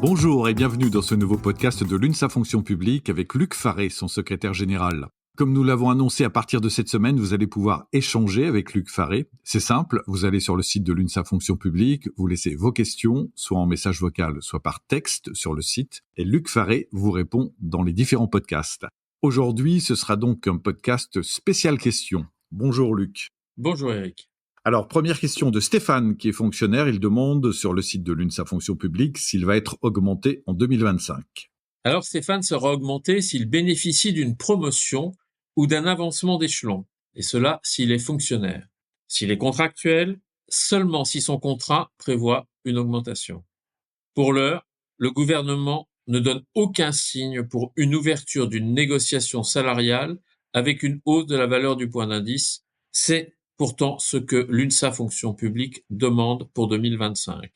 Bonjour et bienvenue dans ce nouveau podcast de l'UNSA Fonction Publique avec Luc Faré, son secrétaire général. Comme nous l'avons annoncé, à partir de cette semaine, vous allez pouvoir échanger avec Luc Faré. C'est simple, vous allez sur le site de l'UNSA Fonction Publique, vous laissez vos questions, soit en message vocal, soit par texte sur le site, et Luc Faré vous répond dans les différents podcasts. Aujourd'hui, ce sera donc un podcast spécial questions. Bonjour Luc. Bonjour Eric. Alors, première question de Stéphane, qui est fonctionnaire. Il demande sur le site de l'UNSA Fonction Publique s'il va être augmenté en 2025. Alors Stéphane sera augmenté s'il bénéficie d'une promotion ou d'un avancement d'échelon, et cela s'il est fonctionnaire. S'il est contractuel, seulement si son contrat prévoit une augmentation. Pour l'heure, le gouvernement ne donne aucun signe pour une ouverture d'une négociation salariale avec une hausse de la valeur du point d'indice. C'est pourtant ce que l'UNSA Fonction Publique demande pour 2025.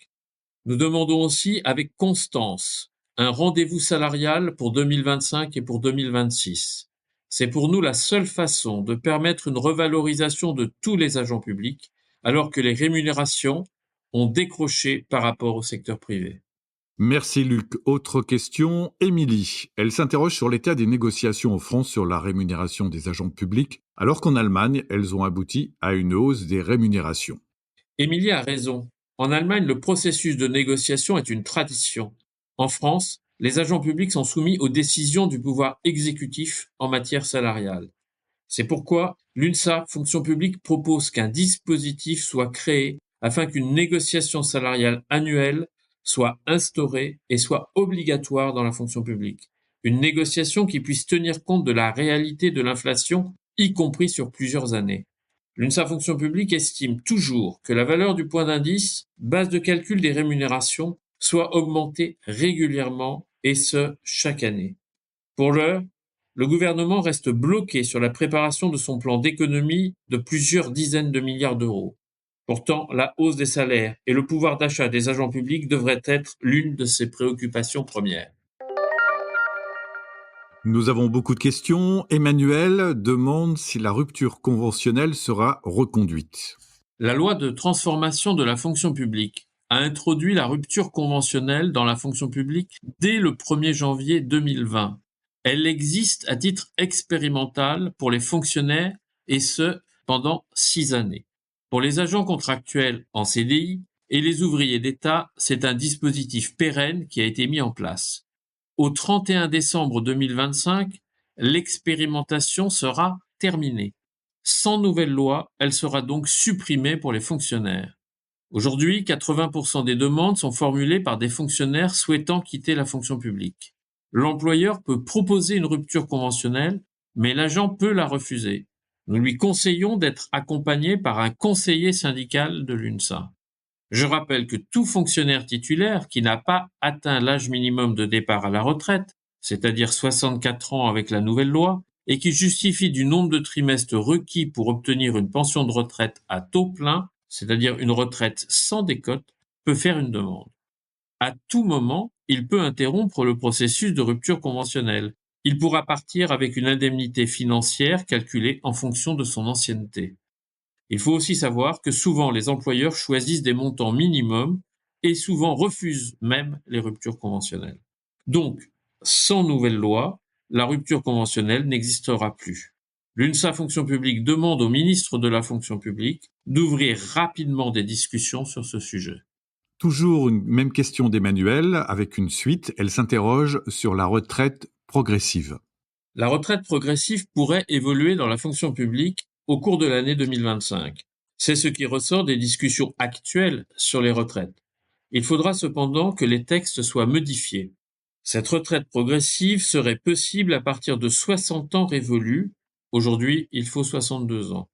Nous demandons aussi avec constance un rendez-vous salarial pour 2025 et pour 2026. C'est pour nous la seule façon de permettre une revalorisation de tous les agents publics, alors que les rémunérations ont décroché par rapport au secteur privé. Merci Luc. Autre question, Émilie. Elle s'interroge sur l'état des négociations en France sur la rémunération des agents publics, alors qu'en Allemagne, elles ont abouti à une hausse des rémunérations. Émilie a raison. En Allemagne, le processus de négociation est une tradition. En France, les agents publics sont soumis aux décisions du pouvoir exécutif en matière salariale. C'est pourquoi l'UNSA Fonction Publique propose qu'un dispositif soit créé afin qu'une négociation salariale annuelle soit instaurée et soit obligatoire dans la fonction publique. Une négociation qui puisse tenir compte de la réalité de l'inflation, y compris sur plusieurs années. L'UNSA Fonction Publique estime toujours que la valeur du point d'indice, base de calcul des rémunérations, soit augmentée régulièrement, et ce, chaque année. Pour l'heure, le gouvernement reste bloqué sur la préparation de son plan d'économie de plusieurs dizaines de milliards d'euros. Pourtant, la hausse des salaires et le pouvoir d'achat des agents publics devraient être l'une de ses préoccupations premières. Nous avons beaucoup de questions. Emmanuel demande si la rupture conventionnelle sera reconduite. La loi de transformation de la fonction publique a introduit la rupture conventionnelle dans la fonction publique dès le 1er janvier 2020. Elle existe à titre expérimental pour les fonctionnaires et ce, pendant 6 années. Pour les agents contractuels en CDI et les ouvriers d'État, c'est un dispositif pérenne qui a été mis en place. Au 31 décembre 2025, l'expérimentation sera terminée. Sans nouvelle loi, elle sera donc supprimée pour les fonctionnaires. Aujourd'hui, 80% des demandes sont formulées par des fonctionnaires souhaitant quitter la fonction publique. L'employeur peut proposer une rupture conventionnelle, mais l'agent peut la refuser. Nous lui conseillons d'être accompagné par un conseiller syndical de l'UNSA. Je rappelle que tout fonctionnaire titulaire qui n'a pas atteint l'âge minimum de départ à la retraite, c'est-à-dire 64 ans avec la nouvelle loi, et qui justifie du nombre de trimestres requis pour obtenir une pension de retraite à taux plein, c'est-à-dire une retraite sans décote, peut faire une demande. À tout moment, il peut interrompre le processus de rupture conventionnelle. Il pourra partir avec une indemnité financière calculée en fonction de son ancienneté. Il faut aussi savoir que souvent les employeurs choisissent des montants minimums et souvent refusent même les ruptures conventionnelles. Donc, sans nouvelle loi, la rupture conventionnelle n'existera plus. L'UNSA Fonction Publique demande au ministre de la Fonction Publique d'ouvrir rapidement des discussions sur ce sujet. Toujours une même question d'Emmanuel, avec une suite. Elle s'interroge sur la retraite progressive. La retraite progressive pourrait évoluer dans la fonction publique au cours de l'année 2025. C'est ce qui ressort des discussions actuelles sur les retraites. Il faudra cependant que les textes soient modifiés. Cette retraite progressive serait possible à partir de 60 ans révolus. Aujourd'hui, il faut 62 ans.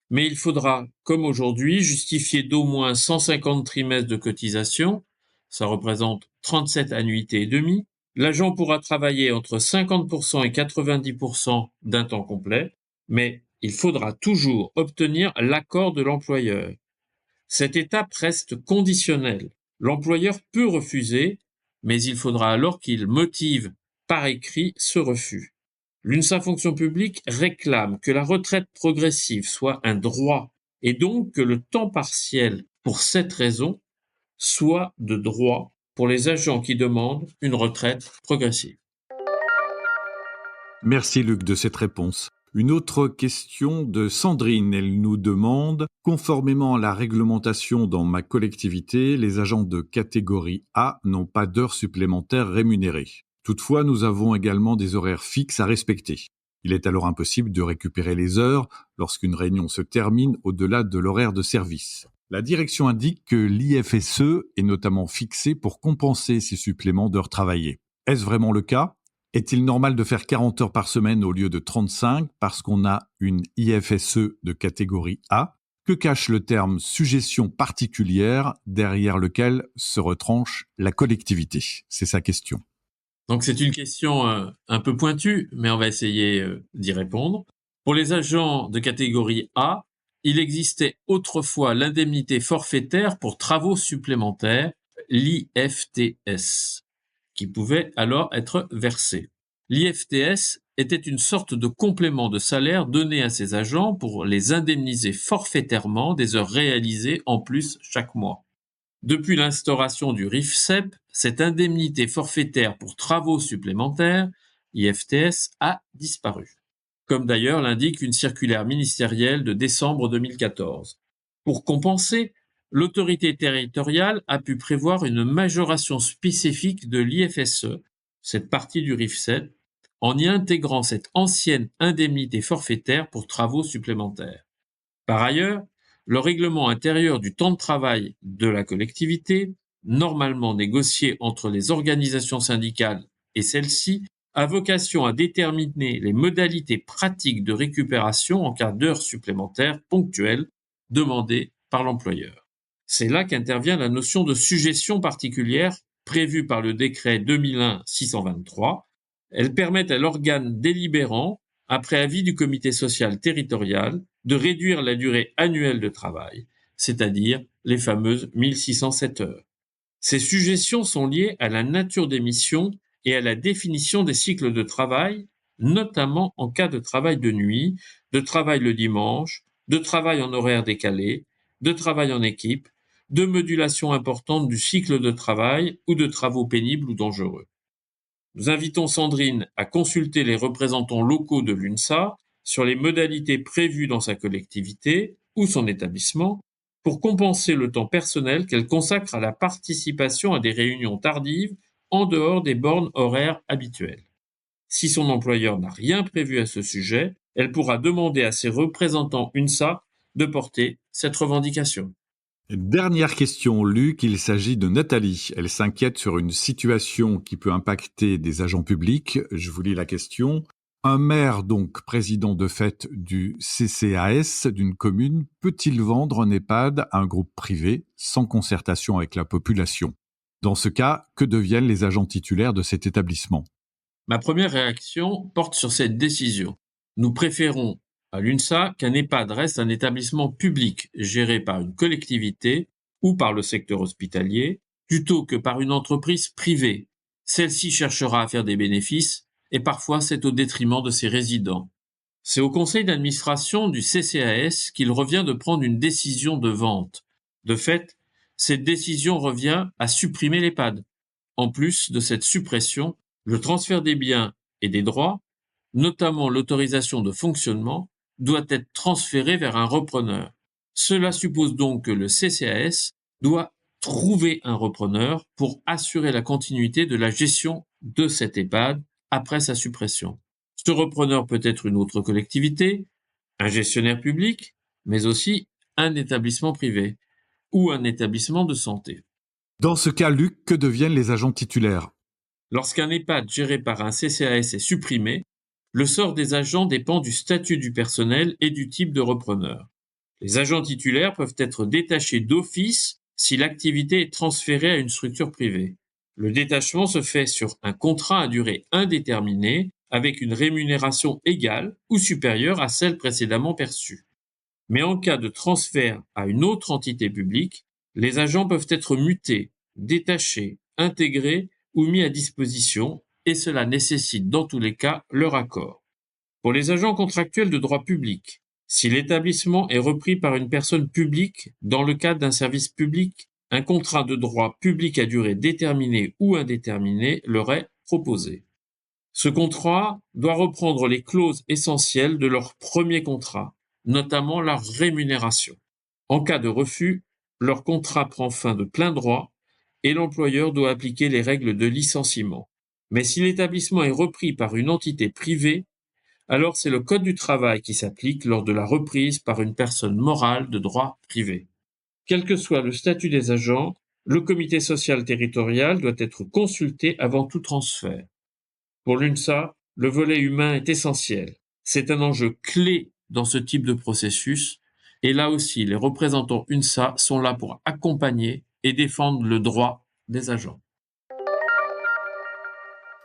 Mais il faudra, comme aujourd'hui, justifier d'au moins 150 trimestres de cotisation. Ça représente 37 annuités et demie. L'agent pourra travailler entre 50% et 90% d'un temps complet, mais il faudra toujours obtenir l'accord de l'employeur. Cette étape reste conditionnelle. L'employeur peut refuser, mais il faudra alors qu'il motive par écrit ce refus. L'UNSA Fonction Publique réclame que la retraite progressive soit un droit et donc que le temps partiel, pour cette raison, soit de droit pour les agents qui demandent une retraite progressive. Merci Luc de cette réponse. Une autre question de Sandrine. Elle nous demande, conformément à la réglementation dans ma collectivité, les agents de catégorie A n'ont pas d'heures supplémentaires rémunérées. Toutefois, nous avons également des horaires fixes à respecter. Il est alors impossible de récupérer les heures lorsqu'une réunion se termine au-delà de l'horaire de service. La direction indique que l'IFSE est notamment fixé pour compenser ces suppléments d'heures travaillées. Est-ce vraiment le cas ? Est-il normal de faire 40 heures par semaine au lieu de 35 parce qu'on a une IFSE de catégorie A ? Que cache le terme suggestion particulière derrière lequel se retranche la collectivité ? C'est sa question. Donc c'est une question un peu pointue, mais on va essayer d'y répondre. Pour les agents de catégorie A, il existait autrefois l'indemnité forfaitaire pour travaux supplémentaires, l'IFTS, qui pouvait alors être versée. L'IFTS était une sorte de complément de salaire donné à ces agents pour les indemniser forfaitairement des heures réalisées en plus chaque mois. Depuis l'instauration du RIFSEP, cette indemnité forfaitaire pour travaux supplémentaires, IFTS, a disparu, comme d'ailleurs l'indique une circulaire ministérielle de décembre 2014. Pour compenser, l'autorité territoriale a pu prévoir une majoration spécifique de l'IFSE, cette partie du RIFSEP, en y intégrant cette ancienne indemnité forfaitaire pour travaux supplémentaires. Par ailleurs, le règlement intérieur du temps de travail de la collectivité, normalement négocié entre les organisations syndicales et celles-ci, a vocation à déterminer les modalités pratiques de récupération en cas d'heures supplémentaires ponctuelles demandées par l'employeur. C'est là qu'intervient la notion de suggestion particulière prévue par le décret 2001-623. Elle permet à l'organe délibérant, après avis du comité social territorial, de réduire la durée annuelle de travail, c'est-à-dire les fameuses 1607 heures. Ces suggestions sont liées à la nature des missions et à la définition des cycles de travail, notamment en cas de travail de nuit, de travail le dimanche, de travail en horaire décalé, de travail en équipe, de modulation importante du cycle de travail ou de travaux pénibles ou dangereux. Nous invitons Sandrine à consulter les représentants locaux de l'UNSA sur les modalités prévues dans sa collectivité ou son établissement pour compenser le temps personnel qu'elle consacre à la participation à des réunions tardives en dehors des bornes horaires habituelles. Si son employeur n'a rien prévu à ce sujet, elle pourra demander à ses représentants UNSA de porter cette revendication. Dernière question, Luc, il s'agit de Nathalie. Elle s'inquiète sur une situation qui peut impacter des agents publics. Je vous lis la question. Un maire, donc président de fait du CCAS d'une commune, peut-il vendre un EHPAD à un groupe privé sans concertation avec la population ? Dans ce cas, que deviennent les agents titulaires de cet établissement ? Ma première réaction porte sur cette décision. Nous préférons à l'UNSA qu'un EHPAD reste un établissement public géré par une collectivité ou par le secteur hospitalier, plutôt que par une entreprise privée. Celle-ci cherchera à faire des bénéfices et parfois c'est au détriment de ses résidents. C'est au conseil d'administration du CCAS qu'il revient de prendre une décision de vente. De fait, cette décision revient à supprimer l'EHPAD. En plus de cette suppression, le transfert des biens et des droits, notamment l'autorisation de fonctionnement, doit être transféré vers un repreneur. Cela suppose donc que le CCAS doit trouver un repreneur pour assurer la continuité de la gestion de cet EHPAD après sa suppression. Ce repreneur peut être une autre collectivité, un gestionnaire public, mais aussi un établissement privé ou un établissement de santé. Dans ce cas, Luc, que deviennent les agents titulaires ? Lorsqu'un EHPAD géré par un CCAS est supprimé, le sort des agents dépend du statut du personnel et du type de repreneur. Les agents titulaires peuvent être détachés d'office si l'activité est transférée à une structure privée. Le détachement se fait sur un contrat à durée indéterminée avec une rémunération égale ou supérieure à celle précédemment perçue. Mais en cas de transfert à une autre entité publique, les agents peuvent être mutés, détachés, intégrés ou mis à disposition, et cela nécessite dans tous les cas leur accord. Pour les agents contractuels de droit public, si l'établissement est repris par une personne publique dans le cadre d'un service public un contrat de droit public à durée déterminée ou indéterminée leur est proposé. Ce contrat doit reprendre les clauses essentielles de leur premier contrat, notamment leur rémunération. En cas de refus, leur contrat prend fin de plein droit et l'employeur doit appliquer les règles de licenciement. Mais si l'établissement est repris par une entité privée, alors c'est le Code du travail qui s'applique lors de la reprise par une personne morale de droit privé. Quel que soit le statut des agents, le comité social territorial doit être consulté avant tout transfert. Pour l'UNSA, le volet humain est essentiel. C'est un enjeu clé dans ce type de processus, et là aussi, les représentants UNSA sont là pour accompagner et défendre le droit des agents.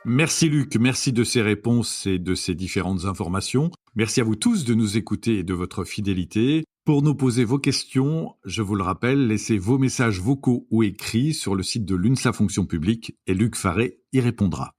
Merci Luc, merci de ces réponses et de ces différentes informations. Merci à vous tous de nous écouter et de votre fidélité. Pour nous poser vos questions, je vous le rappelle, laissez vos messages vocaux ou écrits sur le site de l'UNSA Fonction Publique et Luc Faré y répondra.